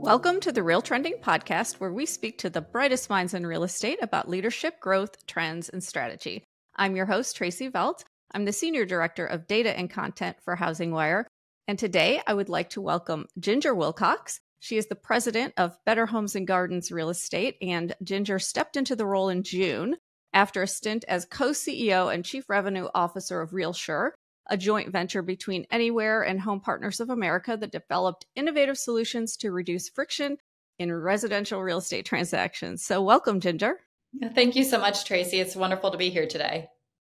Welcome to the RealTrending podcast, where we speak to the brightest minds in real estate about leadership, growth, trends, and strategy. I'm your host, Tracey Velt. I'm the Senior Director of Data and Content for HousingWire. And today I would like to welcome Ginger Wilcox. She is the president of Better Homes and Gardens Real Estate, and Ginger stepped into the role in June after a stint as co-CEO and Chief Revenue Officer of RealSure, a joint venture between Anywhere and Home Partners of America that developed innovative solutions to reduce friction in residential real estate transactions. So welcome, Ginger. Thank you so much, Tracey. It's wonderful to be here today.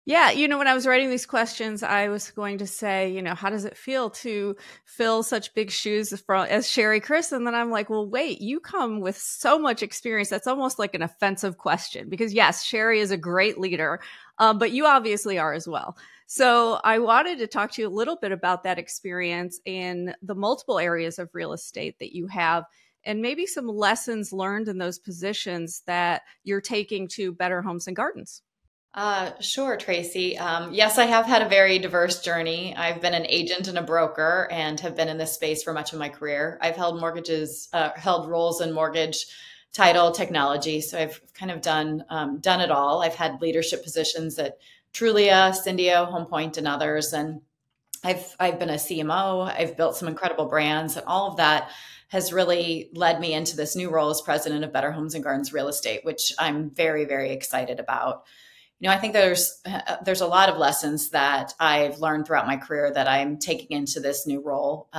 Yeah, when I was writing these questions, I was going to say, how does it feel to fill such big shoes as Sherry Chris? And then I'm like, well, wait, you come with so much experience. That's almost like an offensive question because yes, Sherry is a great leader, but you obviously are as well. So I wanted to talk to you a little bit about that experience in the multiple areas of real estate that you have, and maybe some lessons learned in those positions that you're taking to Better Homes and Gardens. Sure, Tracey. Yes, I have had a very diverse journey. I've been an agent and a broker and have been in this space for much of my career. I've held roles in mortgage, title, technology. So I've kind of done it all. I've had leadership positions at Trulia, Syndio, HomePoint, and others. And I've been a CMO. I've built some incredible brands, and all of that has really led me into this new role as president of Better Homes and Gardens Real Estate, which I'm very, very excited about. I think there's a lot of lessons that I've learned throughout my career that I'm taking into this new role.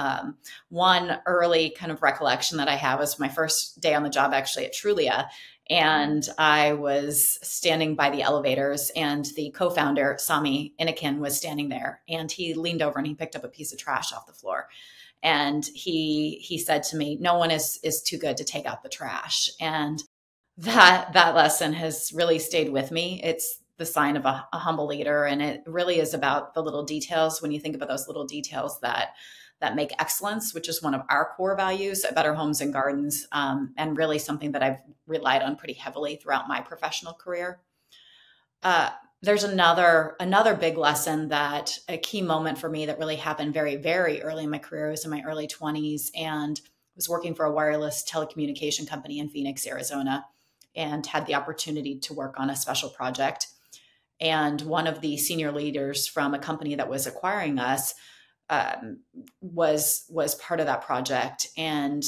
One early kind of recollection that I have was my first day on the job actually at Trulia. And I was standing by the elevators and the co-founder, Sami Inikin, was standing there, and he leaned over and he picked up a piece of trash off the floor. And he said to me, "No one is too good to take out the trash." And that lesson has really stayed with me. It's the sign of a humble leader. And it really is about the little details. When you think about those little details that make excellence, which is one of our core values at Better Homes and Gardens, and really something that I've relied on pretty heavily throughout my professional career. There's another big lesson, that a key moment for me that really happened very, very early in my career. Was in my early 20s, and was working for a wireless telecommunication company in Phoenix, Arizona, and had the opportunity to work on a special project. And one of the senior leaders from a company that was acquiring us was part of that project. And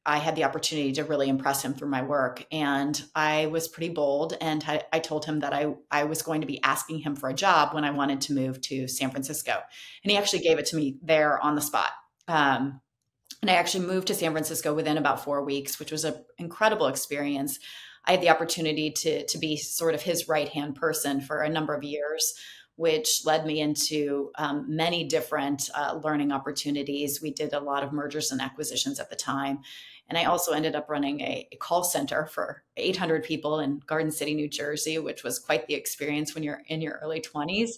I had the opportunity to really impress him through my work. And I was pretty bold. And I told him that I was going to be asking him for a job when I wanted to move to San Francisco. And he actually gave it to me there on the spot. And I actually moved to San Francisco within about 4 weeks, which was an incredible experience. I had the opportunity to be sort of his right-hand person for a number of years, which led me into many different learning opportunities. We did a lot of mergers and acquisitions at the time. And I also ended up running a call center for 800 people in Garden City, New Jersey, which was quite the experience when you're in your early 20s.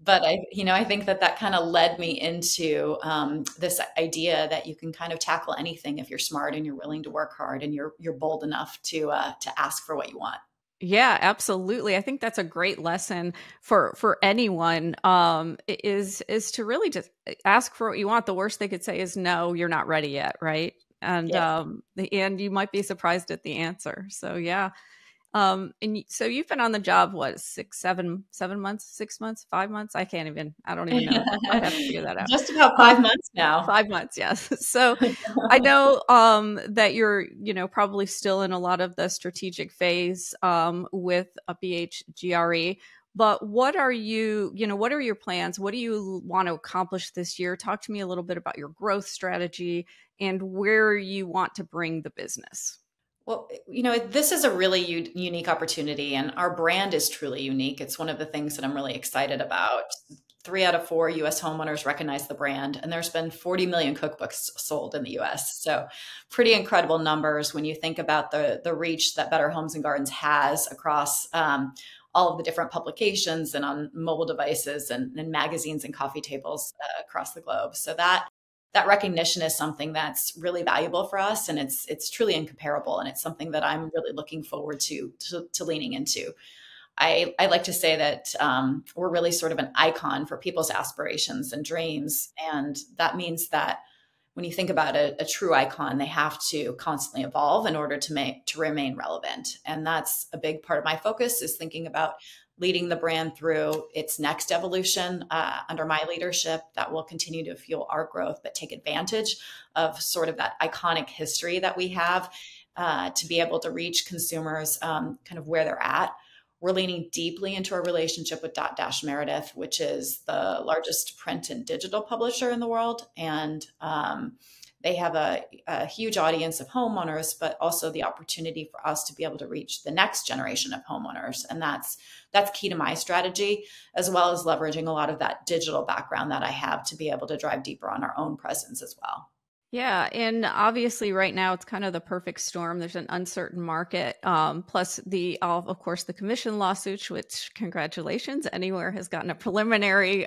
But I think that kind of led me into this idea that you can kind of tackle anything if you're smart and you're willing to work hard and you're bold enough to ask for what you want. Yeah, absolutely. I think that's a great lesson for anyone, is to really just ask for what you want. The worst they could say is, no, you're not ready yet. Right. And, Yes. And you might be surprised at the answer. So, yeah. So you've been on the job, what, 7 months, 6 months, 5 months? I don't even know. I have to figure that out. Just about 5 months now. 5 months. Yes. So I know, that you're, probably still in a lot of the strategic phase, with a BHGRE, but what are your plans? What do you want to accomplish this year? Talk to me a little bit about your growth strategy and where you want to bring the business. Well, this is a really unique opportunity, and our brand is truly unique. It's one of the things that I'm really excited about. 3 out of 4 U.S. homeowners recognize the brand, and there's been 40 million cookbooks sold in the U.S. So pretty incredible numbers when you think about the reach that Better Homes and Gardens has across all of the different publications and on mobile devices and magazines and coffee tables across the globe. So that recognition is something that's really valuable for us, and it's truly incomparable. And it's something that I'm really looking forward to leaning into. I like to say that we're really sort of an icon for people's aspirations and dreams. And that means that when you think about a true icon, they have to constantly evolve in order to remain relevant. And that's a big part of my focus, is thinking about leading the brand through its next evolution under my leadership that will continue to fuel our growth, but take advantage of sort of that iconic history that we have to be able to reach consumers kind of where they're at. We're leaning deeply into our relationship with Dotdash Meredith, which is the largest print and digital publisher in the world. And they have a huge audience of homeowners, but also the opportunity for us to be able to reach the next generation of homeowners. And that's key to my strategy, as well as leveraging a lot of that digital background that I have to be able to drive deeper on our own presence as well. Yeah. And obviously right now it's kind of the perfect storm. There's an uncertain market. Plus of course, the commission lawsuits, which congratulations, Anywhere has gotten a preliminary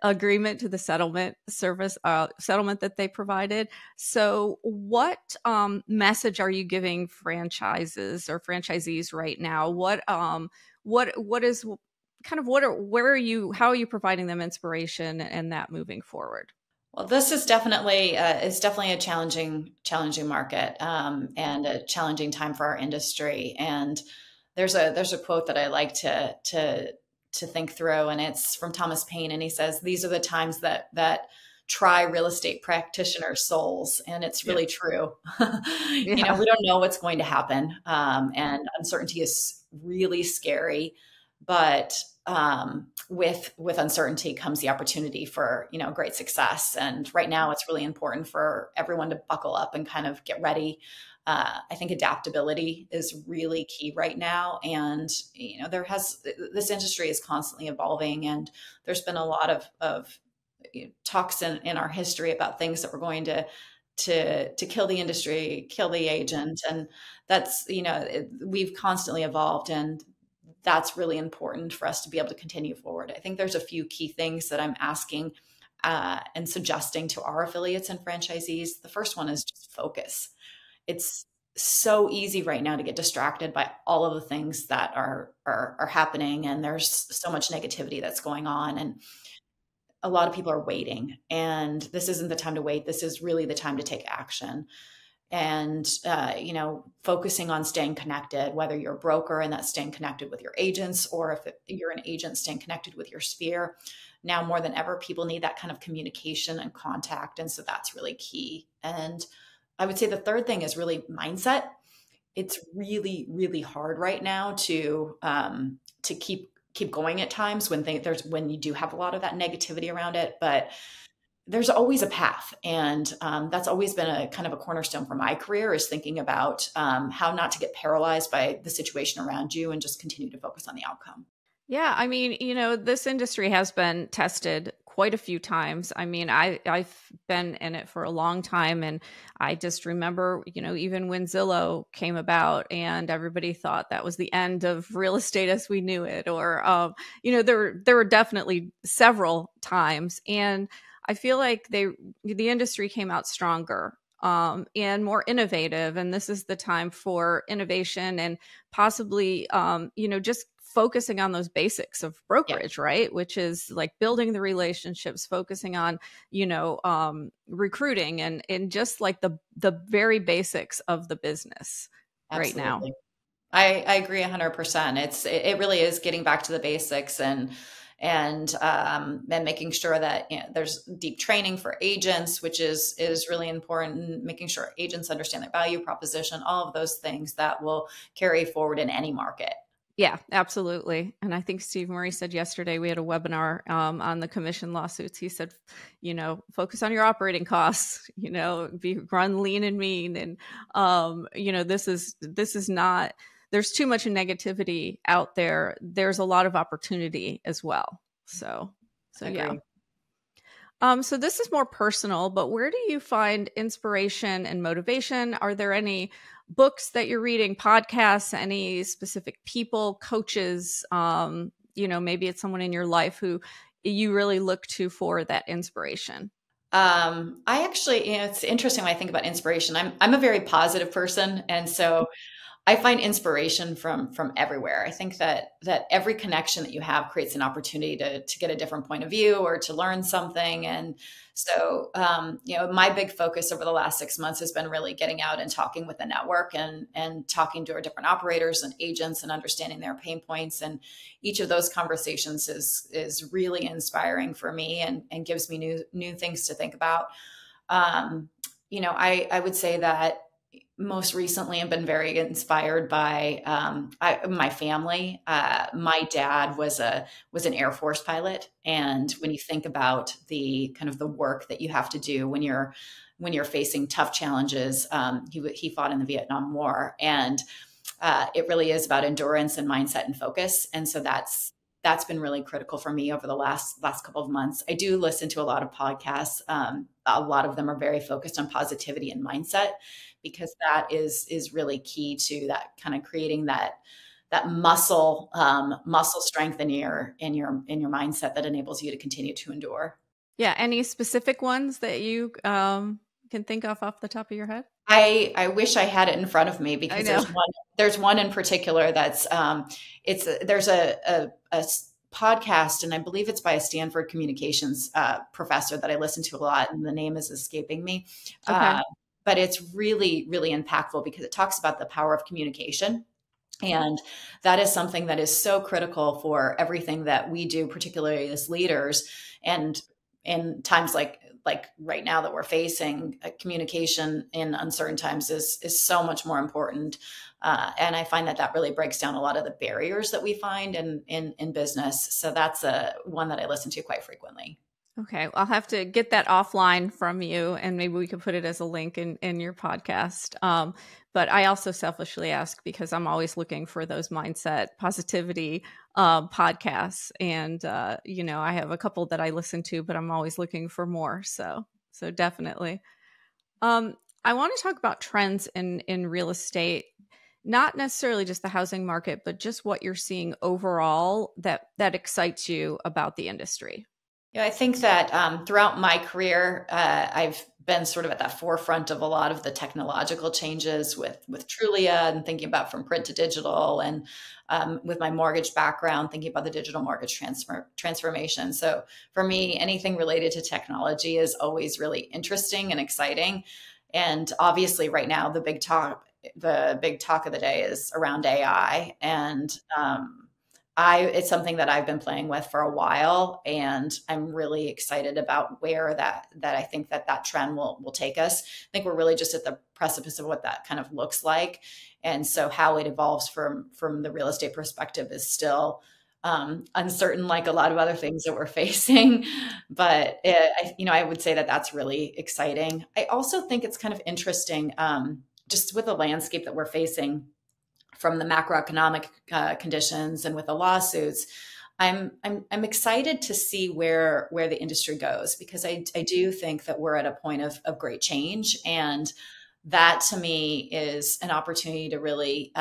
agreement to the settlement that they provided. So what message are you giving franchises or franchisees right now? How are you providing them inspiration and that moving forward? Well, this is definitely a challenging market and a challenging time for our industry. And there's a quote that I like to think through, and it's from Thomas Paine, and he says, "These are the times that try real estate practitioners' souls," and it's really true. We don't know what's going to happen, and uncertainty is really scary, but with uncertainty comes the opportunity for, great success. And right now it's really important for everyone to buckle up and kind of get ready. I think adaptability is really key right now. And, this industry is constantly evolving, and there's been a lot of talks in our history about things that were going to kill the industry, kill the agent. And that's, we've constantly evolved, and that's really important for us to be able to continue forward. I think there's a few key things that I'm asking and suggesting to our affiliates and franchisees. The first one is just focus. It's so easy right now to get distracted by all of the things that are happening, and there's so much negativity that's going on, and a lot of people are waiting. And this isn't the time to wait. This is really the time to take action. And, focusing on staying connected, whether you're a broker and that's staying connected with your agents, or if you're an agent, staying connected with your sphere. Now more than ever, people need that kind of communication and contact. And so that's really key. And I would say the third thing is really mindset. It's really, really hard right now to keep going at times when you do have a lot of that negativity around it. But there's always a path. And that's always been a kind of a cornerstone for my career, is thinking about how not to get paralyzed by the situation around you and just continue to focus on the outcome. Yeah. I mean, this industry has been tested quite a few times. I mean, I've been in it for a long time, and I just remember, even when Zillow came about and everybody thought that was the end of real estate as we knew it, or, there were definitely several times. And I feel like the industry came out stronger and more innovative. And this is the time for innovation and possibly, just focusing on those basics of brokerage, right? Which is like building the relationships, focusing on, recruiting and just like the very basics of the business. Absolutely. Right now. I agree 100%. It really is getting back to the basics, and then making sure that there's deep training for agents, which is really important. Making sure agents understand their value proposition, all of those things that will carry forward in any market. Yeah, absolutely. And I think Steve Murray said yesterday, we had a webinar on the commission lawsuits. He said, focus on your operating costs, run lean and mean. And, this is not, there's too much negativity out there. There's a lot of opportunity as well. So yeah. So this is more personal, but where do you find inspiration and motivation? Are there any books that you're reading, podcasts, any specific people, coaches, maybe it's someone in your life who you really look to for that inspiration? I actually, it's interesting when I think about inspiration. I'm a very positive person. And so I find inspiration from everywhere. I think that every connection that you have creates an opportunity to get a different point of view or to learn something. And so, my big focus over the last 6 months has been really getting out and talking with the network and talking to our different operators and agents and understanding their pain points. And each of those conversations is really inspiring for me and gives me new things to think about. I would say that most recently I've been very inspired by my family. My dad was an Air Force pilot, and when you think about the kind of the work that you have to do when you're facing tough challenges, he fought in the Vietnam War, and it really is about endurance and mindset and focus. And so that's been really critical for me over the last couple of months. I do listen to a lot of podcasts. A lot of them are very focused on positivity and mindset, because that is really key to that kind of creating that muscle strength in your mindset that enables you to continue to endure. Yeah. Any specific ones that you can think of off the top of your head? I wish I had it in front of me, because there's one in particular that's there's a podcast, and I believe it's by a Stanford communications professor that I listen to a lot, and the name is escaping me. Okay. But it's really, really impactful because it talks about the power of communication. And that is something that is so critical for everything that we do, particularly as leaders. And in times like right now that we're facing, communication in uncertain times is so much more important. And I find that really breaks down a lot of the barriers that we find in business. So that's one that I listen to quite frequently. Okay. I'll have to get that offline from you, and maybe we could put it as a link in your podcast. But I also selfishly ask because I'm always looking for those mindset positivity podcasts. And, I have a couple that I listen to, but I'm always looking for more. So definitely. I want to talk about trends in real estate, not necessarily just the housing market, but just what you're seeing overall that excites you about the industry. Yeah, I think that throughout my career, I've been sort of at that forefront of a lot of the technological changes with Trulia, and thinking about from print to digital, and with my mortgage background, thinking about the digital mortgage transformation. So for me, anything related to technology is always really interesting and exciting. And obviously, right now, the big talk of the day is around AI, and it's something that I've been playing with for a while, and I'm really excited about where that I think that trend will take us. I think we're really just at the precipice of what that kind of looks like. And so how it evolves from the real estate perspective is still uncertain, like a lot of other things that we're facing. But I would say that that's really exciting. I also think it's kind of interesting, just with the landscape that we're facing from the macroeconomic conditions and with the lawsuits. I'm excited to see where the industry goes, because I do think that we're at a point of great change, and that to me is an opportunity to really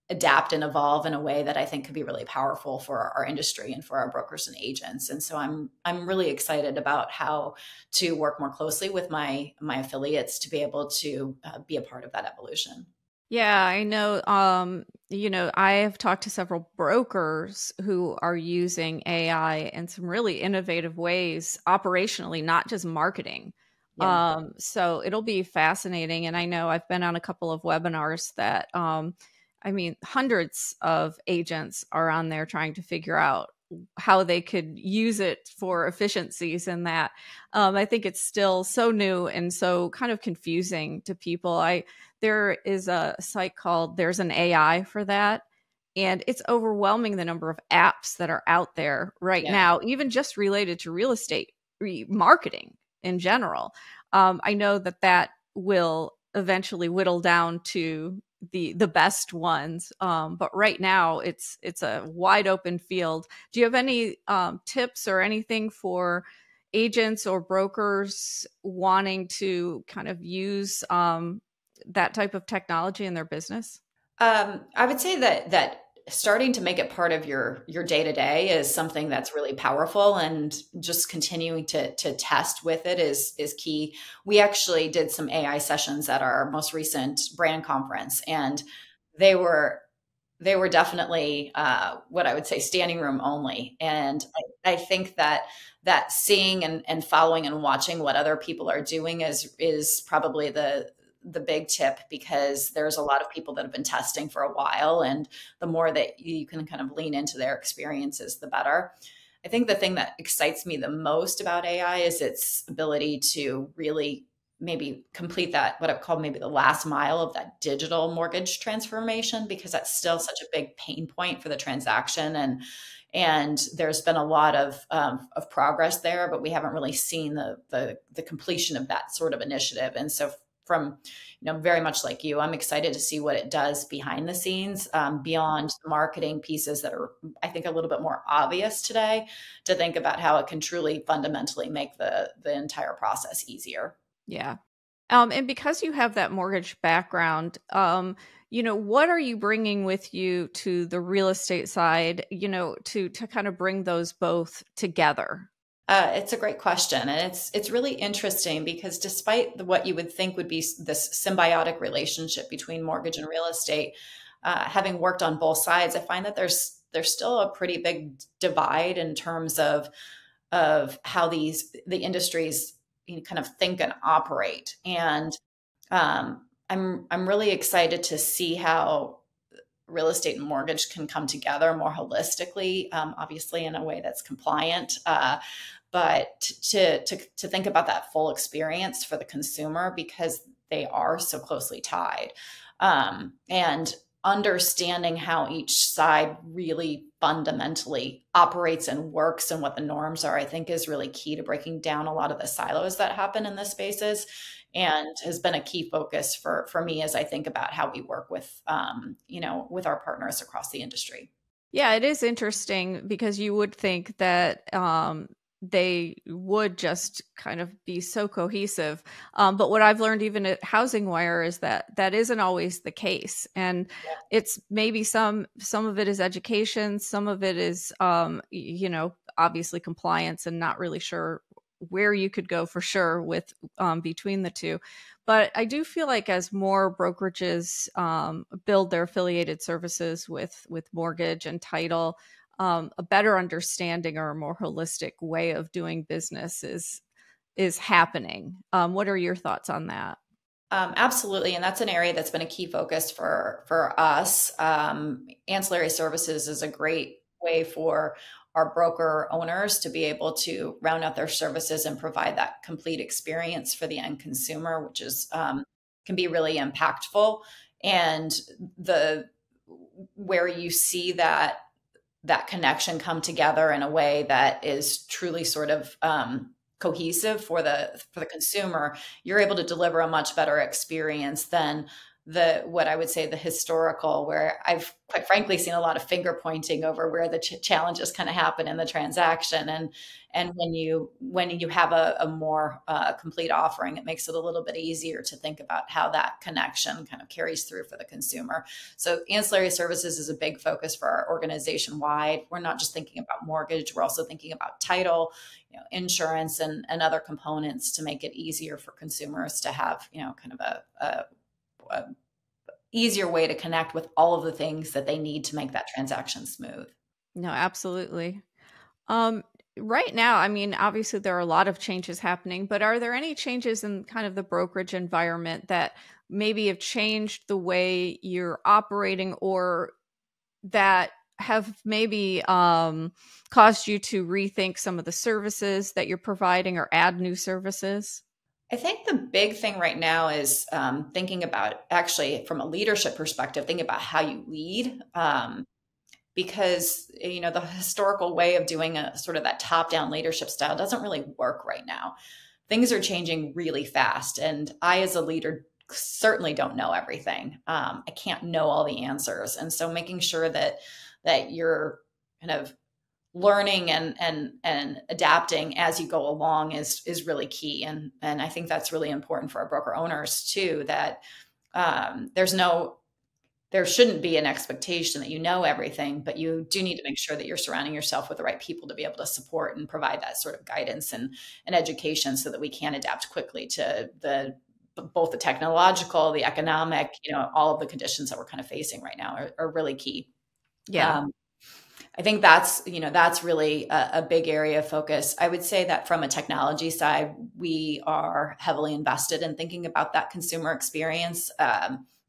adapt and evolve in a way that I think could be really powerful for our industry and for our brokers and agents. And so I'm really excited about how to work more closely with my affiliates to be able to be a part of that evolution. Yeah, I know. I have talked to several brokers who are using AI in some really innovative ways operationally, not just marketing. Yeah. So it'll be fascinating. And I know I've been on a couple of webinars that, hundreds of agents are on there trying to figure out how they could use it for efficiencies in that. I think it's still so new and so kind of confusing to people. There is a site called There's an AI for that. And it's overwhelming the number of apps that are out there right now, even just related to real estate marketing in general. I know that will eventually whittle down to the best ones. But right now it's a wide open field. Do you have any tips or anything for agents or brokers wanting to kind of use that type of technology in their business? I would say that starting to make it part of your day-to-day is something that's really powerful, and just continuing to test with it is key. We actually did some AI sessions at our most recent brand conference, and they were definitely what I would say standing room only. And I think that seeing and following and watching what other people are doing is probably the big tip, because there's a lot of people that have been testing for a while, and the more that you can kind of lean into their experiences, the better. I think the thing that excites me the most about AI is its ability to really maybe complete that, what I call maybe the last mile of that digital mortgage transformation, because that's still such a big pain point for the transaction. And there's been a lot of progress there, but we haven't really seen the completion of that sort of initiative. And so from, very much like you, I'm excited to see what it does behind the scenes, beyond the marketing pieces that are, I think, a little bit more obvious today, to think about how it can truly fundamentally make the entire process easier. Yeah. And because you have that mortgage background, what are you bringing with you to the real estate side, to kind of bring those both together? It's a great question. And it's really interesting, because despite what you would think would be this symbiotic relationship between mortgage and real estate, having worked on both sides, I find that there's still a pretty big divide in terms of how the industries kind of think and operate. And I'm really excited to see how real estate and mortgage can come together more holistically, obviously in a way that's compliant, but to think about that full experience for the consumer, because they are so closely tied, and understanding how each side really fundamentally operates and works and what the norms are, I think is really key to breaking down a lot of the silos that happen in the spaces, and has been a key focus for me as I think about how we work with, with our partners across the industry. Yeah, it is interesting, because you would think that they would just kind of be so cohesive. But what I've learned even at HousingWire is that isn't always the case. And it's maybe some of it is education, some of it is, obviously compliance, and not really sure where you could go for sure with between the two. But I do feel like as more brokerages build their affiliated services with mortgage and title, a better understanding or a more holistic way of doing business is happening. What are your thoughts on that? Absolutely. And that's an area that's been a key focus for us. Ancillary services is a great way for our broker owners to be able to round out their services and provide that complete experience for the end consumer, which is can be really impactful. And where you see that connection come together in a way that is truly sort of cohesive for the consumer, you're able to deliver a much better experience than what I would say the historical, where I've quite frankly seen a lot of finger pointing over where the challenges kind of happen in the transaction. And when you have a more complete offering, it makes it a little bit easier to think about how that connection kind of carries through for the consumer. So ancillary services is a big focus for our organization wide. We're not just thinking about mortgage, we're also thinking about title, insurance, and other components to make it easier for consumers to have, kind of a easier way to connect with all of the things that they need to make that transaction smooth. No, absolutely. Right now, I mean, obviously there are a lot of changes happening, but are there any changes in kind of the brokerage environment that maybe have changed the way you're operating, or that have maybe caused you to rethink some of the services that you're providing or add new services? I think the big thing right now is thinking about, actually from a leadership perspective, thinking about how you lead. Because, the historical way of doing a sort of that top-down leadership style doesn't really work right now. Things are changing really fast. And I, as a leader, certainly don't know everything. I can't know all the answers. And so making sure that you're kind of learning and adapting as you go along is really key. And I think that's really important for our broker owners too, that there's no there shouldn't be an expectation that you know everything, but you do need to make sure that you're surrounding yourself with the right people to be able to support and provide that sort of guidance and education so that we can adapt quickly to both the technological, the economic, all of the conditions that we're kind of facing right now are really key. Yeah. I think that's really a big area of focus. I would say that from a technology side, we are heavily invested in thinking about that consumer experience.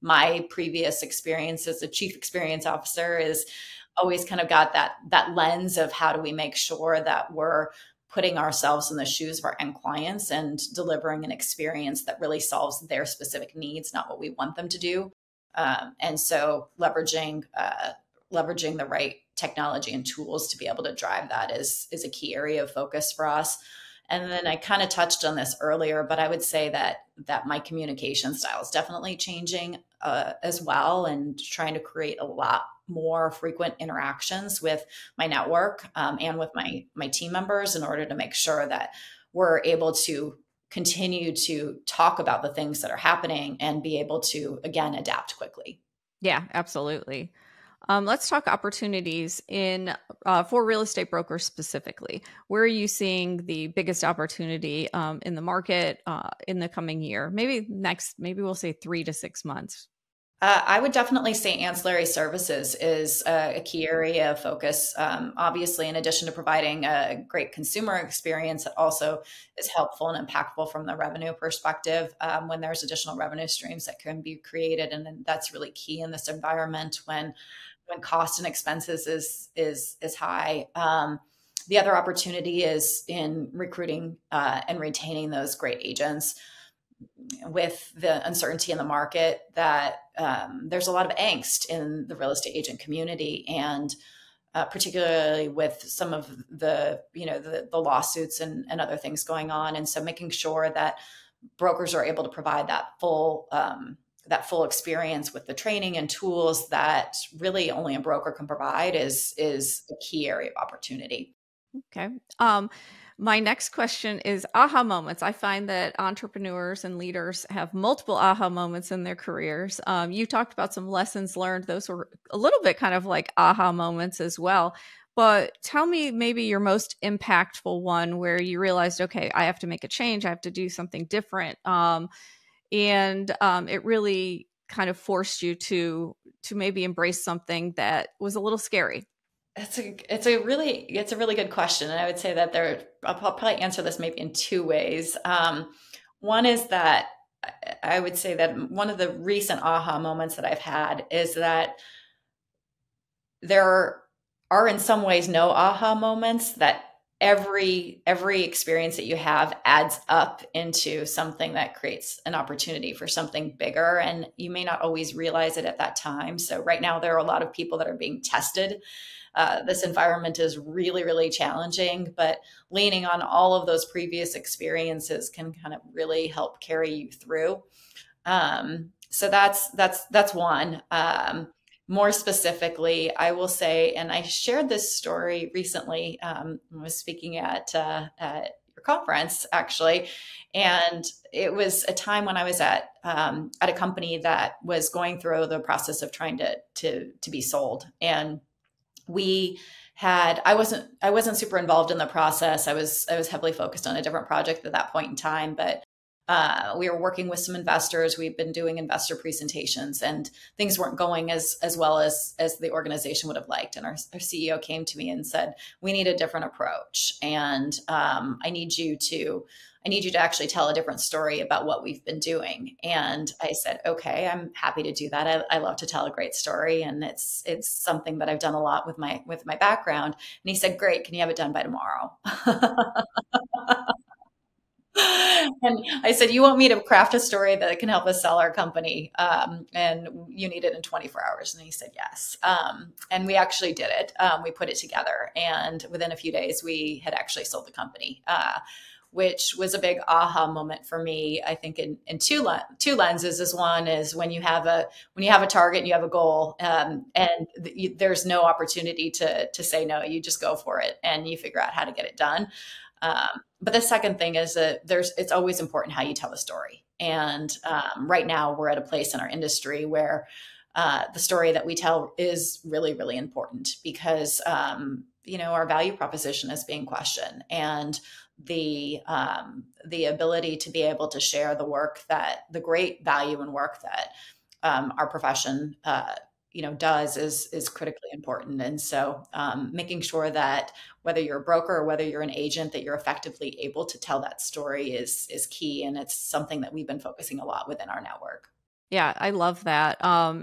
My previous experience as a chief experience officer is always kind of got that lens of how do we make sure that we're putting ourselves in the shoes of our end clients and delivering an experience that really solves their specific needs, not what we want them to do. And so leveraging the right technology and tools to be able to drive that is a key area of focus for us. And then I kind of touched on this earlier, but I would say that my communication style is definitely changing as well, and trying to create a lot more frequent interactions with my network and with my team members in order to make sure that we're able to continue to talk about the things that are happening and be able to, again, adapt quickly. Yeah, absolutely. Let's talk opportunities for real estate brokers specifically. Where are you seeing the biggest opportunity in the market in the coming year? Maybe we'll say 3 to 6 months. I would definitely say ancillary services is a key area of focus. Obviously, in addition to providing a great consumer experience, it also is helpful and impactful from the revenue perspective when there's additional revenue streams that can be created. And then that's really key in this environment when cost and expenses is high. The other opportunity is in recruiting and retaining those great agents. With the uncertainty in the market, that there's a lot of angst in the real estate agent community, and particularly with some of the lawsuits and other things going on. And so making sure that brokers are able to provide that full experience with the training and tools that really only a broker can provide is a key area of opportunity. Okay. My next question is aha moments. I find that entrepreneurs and leaders have multiple aha moments in their careers. You talked about some lessons learned. Those were a little bit kind of like aha moments as well. But tell me maybe your most impactful one where you realized, okay, I have to make a change. I have to do something different. And it really kind of forced you to maybe embrace something that was a little scary. It's a really good question. And I would say that I'll probably answer this maybe in two ways. One is that I would say that one of the recent aha moments that I've had is that there are in some ways no aha moments, that every experience that you have adds up into something that creates an opportunity for something bigger. And you may not always realize it at that time. So right now there are a lot of people that are being tested. This environment is really, really challenging, but leaning on all of those previous experiences can kind of really help carry you through. So that's one. More specifically, I will say, and I shared this story recently. I was speaking at your conference, actually, and it was a time when I was at a company that was going through the process of trying to be sold, and I wasn't super involved in the process. I was heavily focused on a different project at that point in time, but we were working with some investors. We've been doing investor presentations, and things weren't going as well as the organization would have liked. And our CEO came to me and said, "We need a different approach, and I need you to actually tell a different story about what we've been doing." And I said, "Okay, I'm happy to do that. I love to tell a great story, and it's something that I've done a lot with my background." And he said, "Great, can you have it done by tomorrow?" And I said, "You want me to craft a story that can help us sell our company, and you need it in 24 hours?" And he said, "Yes." And we actually did it. We put it together, and within a few days, we had actually sold the company, which was a big aha moment for me. I think in two lenses. Is one is when you have a target and you have a goal, and there's no opportunity to say no. You just go for it and you figure out how to get it done. But the second thing is that it's always important how you tell the story. And right now we're at a place in our industry where the story that we tell is really, really important because, our value proposition is being questioned, and the ability to be able to share the great value and work that our profession does is critically important. And so making sure that whether you're a broker or whether you're an agent, that you're effectively able to tell that story is key. And it's something that we've been focusing a lot within our network. Yeah, I love that.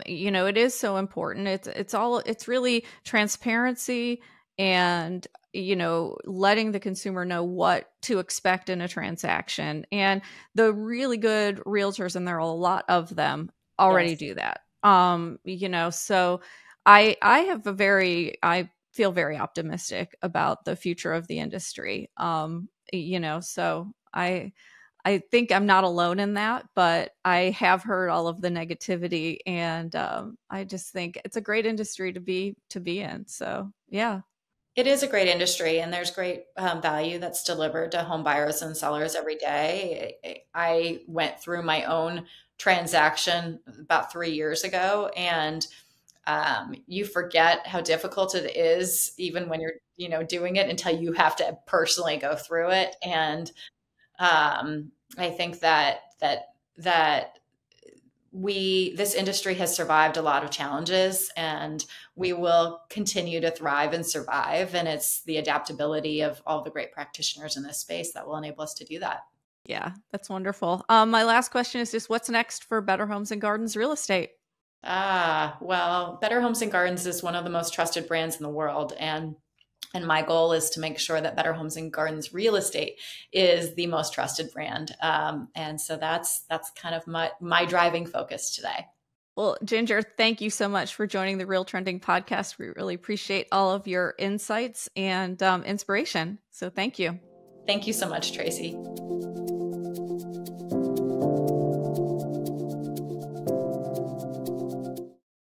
It is so important. It's really transparency and, letting the consumer know what to expect in a transaction. And the really good realtors, and there are a lot of them, already Yes. do that. So I feel very optimistic about the future of the industry. So I think I'm not alone in that, but I have heard all of the negativity, and I just think it's a great industry to be in. So yeah. It is a great industry, and there's great value that's delivered to home buyers and sellers every day. I went through my own transaction about 3 years ago, and you forget how difficult it is, even when you're doing it, until you have to personally go through it. And I think that this industry has survived a lot of challenges, and we will continue to thrive and survive. And it's the adaptability of all the great practitioners in this space that will enable us to do that. Yeah, that's wonderful. My last question is just what's next for Better Homes and Gardens Real Estate? Well, Better Homes and Gardens is one of the most trusted brands in the world. And my goal is to make sure that Better Homes and Gardens Real Estate is the most trusted brand. And so that's kind of my driving focus today. Well, Ginger, thank you so much for joining the Real Trending podcast. We really appreciate all of your insights and inspiration. So thank you. Thank you so much, Tracey.